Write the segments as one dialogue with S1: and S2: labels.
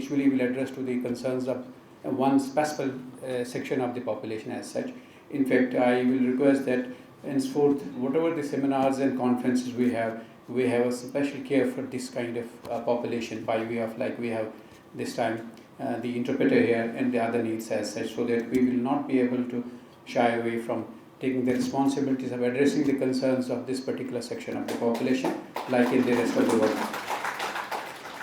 S1: actually will address to the concerns of one special section of the population as such. In fact, I will request that henceforth, whatever the seminars and conferences we have a special care for this kind of population, by way of, like we have this time the interpreter here and the other needs as such, so that we will not be able to shy away from taking the responsibilities of addressing the concerns of this particular section of the population, like in the rest of the world.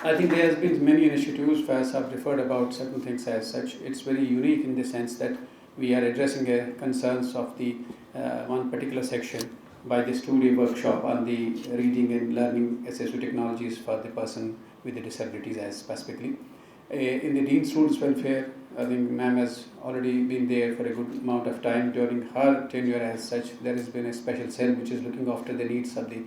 S1: I think there has been many initiatives, as I've referred about certain things as such. It's very unique in the sense that we are addressing concerns of the one particular section by this 2-day workshop on the reading and learning assistive technologies for the person with the disabilities as specifically. In the Dean Students Welfare, I think ma'am has already been there for a good amount of time. During her tenure as such, there has been a special cell which is looking after the needs of the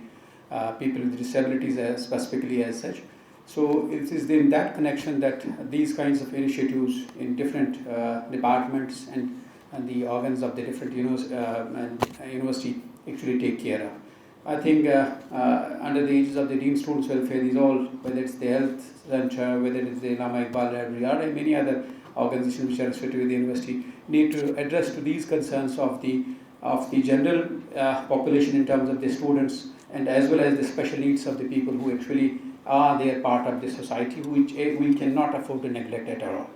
S1: people with disabilities as specifically as such. So it is in that connection that these kinds of initiatives in different departments and the organs of the different university actually take care of. I think under the aegis of the Dean Students Welfare, these all, whether it's the Health Center, whether it's the Allama Iqbal Library, or many other organizations which are associated with the university, need to address to these concerns of the general population in terms of the students, and as well as the special needs of the people who actually are they are part of the society, which we cannot afford to neglect at all.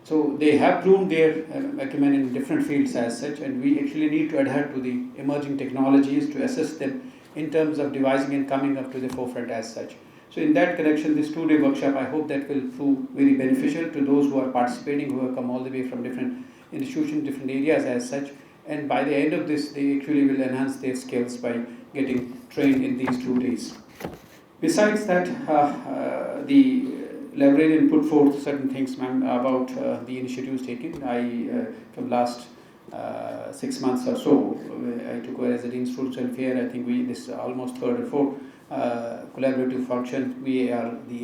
S1: So they have proven their acumen in different fields as such, and we actually need to adhere to the emerging technologies to assist them in terms of devising and coming up to the forefront as such. So in that connection, this 2-day workshop, I hope that will prove very beneficial to those who are participating, who have come all the way from different institutions, different areas as such. And by the end of this, they actually will enhance their skills by getting trained in these 2 days. Besides that, the librarian put forth certain things, ma'am, about the initiatives taken. From last 6 months or so, I took over as a Dean Students Welfare. I think this almost third or fourth collaborative function. The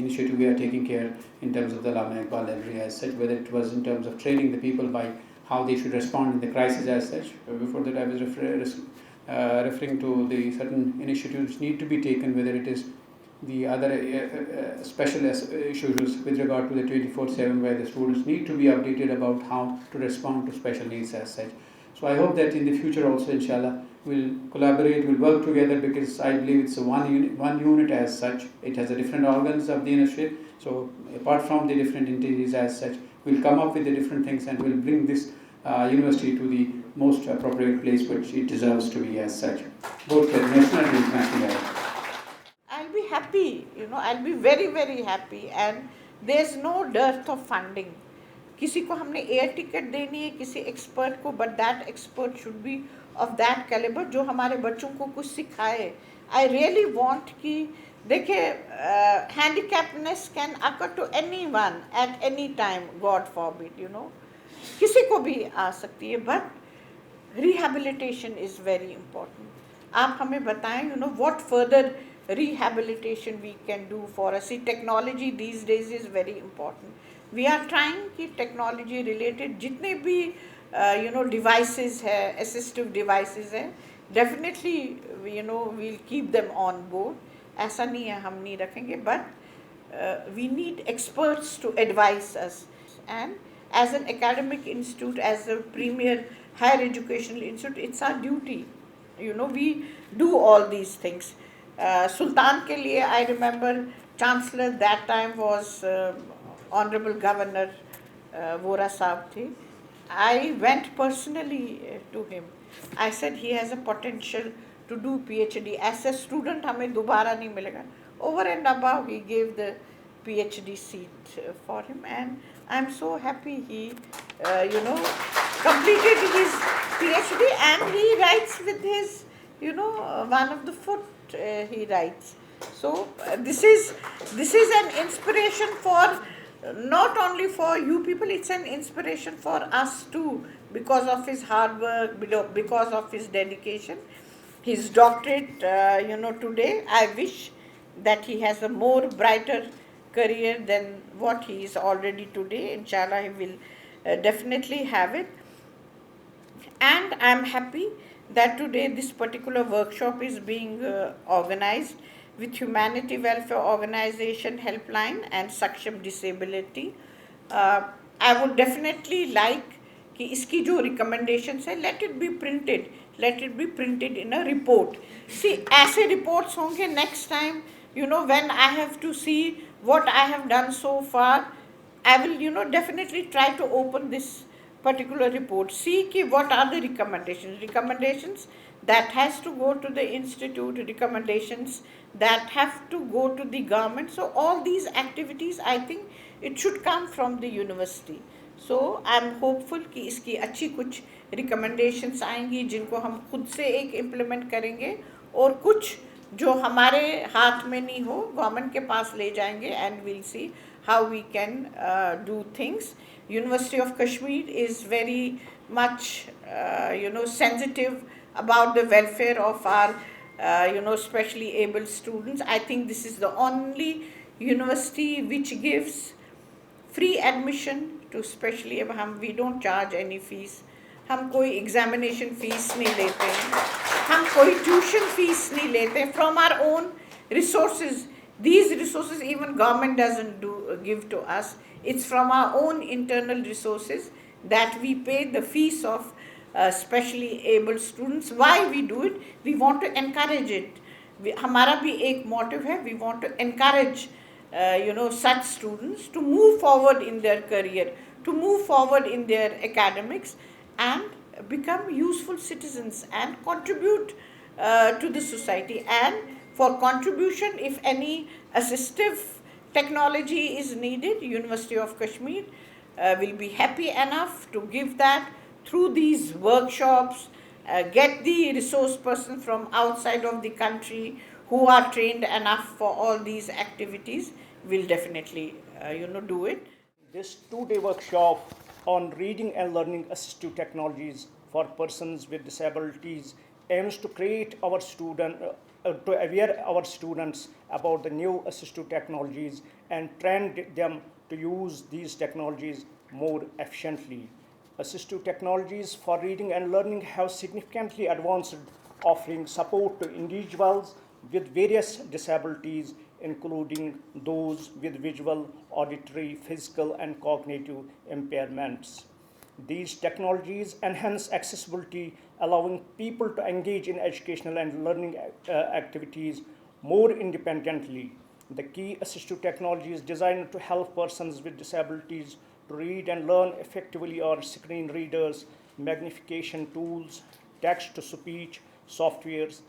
S1: initiative we are taking care in terms of the Allama Iqbal Library as such, whether it was in terms of training the people by how they should respond in the crisis as such. Before that, I was referring to the certain initiatives which need to be taken, whether it is the other special issues with regard to the 24/7, where the students need to be updated about how to respond to special needs as such. So I hope that in the future also, inshallah, we'll collaborate, we'll work together, because I believe it's one unit as such. It has the different organs of the initiative. So apart from the different entities as such, we'll come up with the different things and we'll bring this university to the most appropriate place which it deserves to be as such, both at national and international level.
S2: I'll be happy, I'll be very, very happy, and there's no dearth of funding. किसी को हमने air ticket देनी है किसी expert को, but that expert should be of that calibre जो हमारे बच्चों को कुछ सिखाए. आई रियली वांट कि देखिए, handicappedness can occur to anyone at any time, God forbid, किसी को भी आ सकती है, but rehabilitation is very important. आप हमें बताएं, what further rehabilitation we can do for us. See, technology these days is very important. We are trying कि technology related जितने भी devices है, assistive devices है, definitely we'll keep them on board. ऐसा नहीं है हम नहीं रखेंगे, but we need experts to advise us. And as an academic institute, as a premier higher educational institute, it's our duty. We do all these things. Sultan के लिए, I remember chancellor that time was honorable governor Vora Saab थे. I went personally to him. I said he has a potential to do PhD. As a student हमें दोबारा नहीं मिलेगा. Over and above, he gave the PhD seat for him, and I'm so happy he completed his PhD, and he writes with his one of the foot he writes. So this is an inspiration for not only for you people, it's an inspiration for us too, because of his hard work, because of his dedication. His doctorate, today, I wish that he has a more brighter career than what he is already today. Inshallah, he will definitely have it. And I'm happy that today this particular workshop is being organized. with Humanity Welfare Organization Helpline and Saksham Disability. I would definitely like कि इसकी जो recommendations है, let it be printed in a report. See, ऐसे reports होंगे next time, when I have to see what I have done so far, I will, definitely try to open this particular report, see ki what are the recommendations that has to go to the institute, recommendations that have to go to the government. So all these activities, I think it should come from the university. So I am hopeful कि इसकी अच्छी कुछ recommendations आएंगी जिनको हम खुद से एक implement करेंगे, और कुछ जो हमारे हाथ में नहीं हो गवर्नमेंट के पास ले जाएंगे, and we'll see how we can do things. University of Kashmir is very much sensitive about the welfare of our specially able students. I think this is the only university which gives free admission to specially able. We don't charge any fees. हम कोई examination fees नहीं लेते हैं, हम कोई tuition fees नहीं लेते हैं. From our own resources, these resources even government doesn't give to us. It's from our own internal resources that we pay the fees of specially able students. Why we do it? We want to encourage it. हमारा भी एक motive है, we want to encourage such students to move forward in their career, to move forward in their academics, and become useful citizens and contribute to the society. And for contribution, if any assistive technology is needed, University of Kashmir will be happy enough to give that through these workshops, get the resource person from outside of the country who are trained enough for all these activities, will definitely do it.
S3: This two-day workshop on reading and learning assistive technologies for persons with disabilities aims to create our to aware our students about the new assistive technologies and train them to use these technologies more efficiently. Assistive technologies for reading and learning have significantly advanced, offering support to individuals with various disabilities, including those with visual, auditory, physical, and cognitive impairments. These technologies enhance accessibility, allowing people to engage in educational and learning activities more independently. The key assistive technology is designed to help persons with disabilities to read and learn effectively are screen readers, magnification tools, text-to-speech softwares,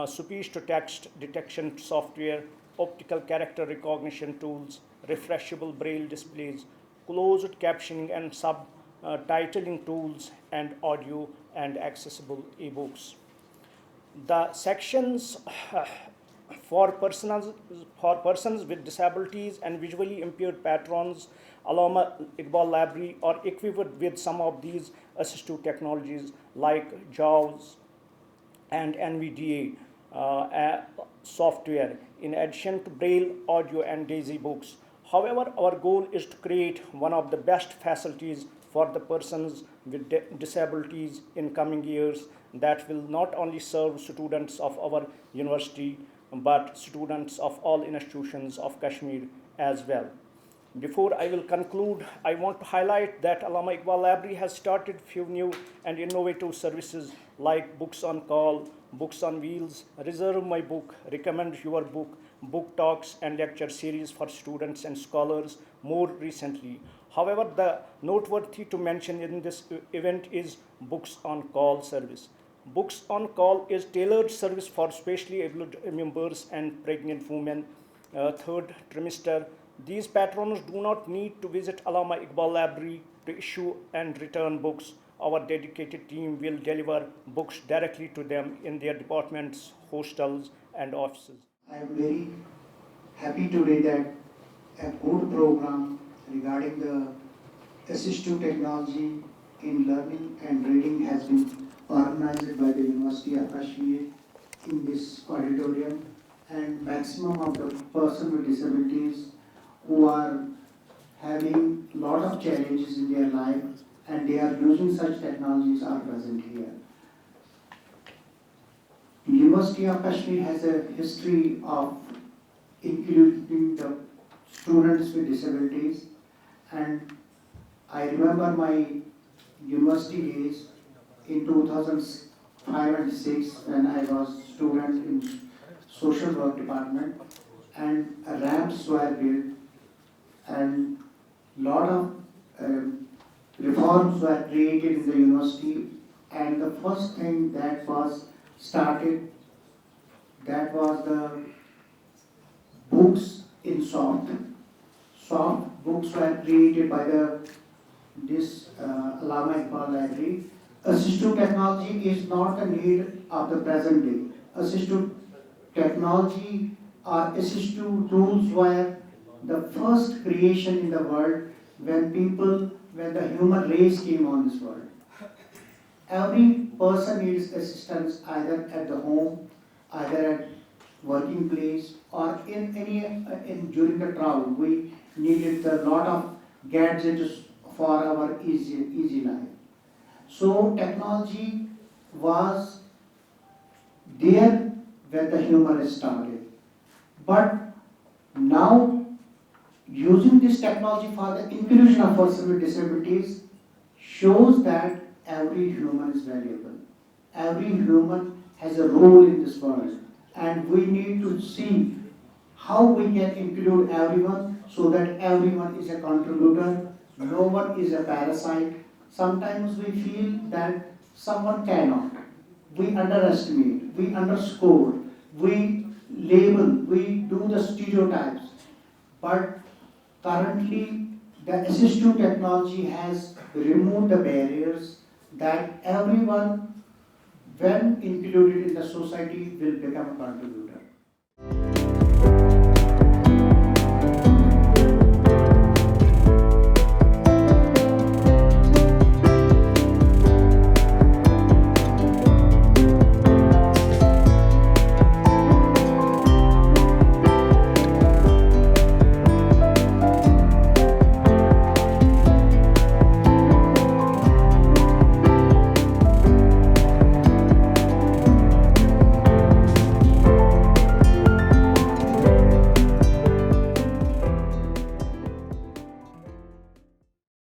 S3: speech-to-text detection software, optical character recognition tools, refreshable braille displays, closed captioning and subtitling tools, and audio and accessible ebooks. The sections for persons with disabilities and visually impaired patrons, Allama Iqbal Library, are equipped with some of these assistive technologies like JAWS and NVDA software, in addition to Braille, audio, and DAISY books. However, our goal is to create one of the best facilities for the persons with disabilities in coming years that will not only serve students of our university but students of all institutions of Kashmir as well. Before I will conclude, I want to highlight that Allama Iqbal Library has started few new and innovative services like Books on Call, Books on Wheels, Reserve My Book, Recommend Your Book, book talks and lecture series for students and scholars more recently. However, the noteworthy to mention in this event is Books on Call service. Books on Call is tailored service for specially able members and pregnant women, third trimester. These patrons do not need to visit Allama Iqbal Library to issue and return books. Our dedicated team will deliver books directly to them in their departments, hostels, and offices.
S4: I am very happy today that a good program regarding the assistive technology in learning and reading has been organized by the University of Kashmir in this auditorium, and maximum of the persons with disabilities who are having a lot of challenges in their life and they are using such technologies are present here. University of Kashmir has a history of including the students with disabilities. And I remember my university days in 2005 and 6 when I was student in social work department, and ramps were built and lot of reforms were created in the university, and the first thing that was started, that was the books in soft. Soft books were created by this Allama Iqbal library. Assistive technology is not a need of the present day. Assistive technology or assistive tools were the first creation in the world when the human race came on this world. Every person needs assistance either at the home, either at working place, or during the travel. We needed a lot of gadgets for our easy life. So technology was there when the human started. But now, using this technology for the inclusion of persons with disabilities shows that every human is valuable. Every human has a role in this world, and we need to see how we can include everyone so that everyone is a contributor, no one is a parasite. Sometimes we feel that someone cannot. We underestimate, we underscore, we label, we do the stereotypes. But currently, the assistive technology has removed the barriers that everyone, when included in the society, will become a contributor.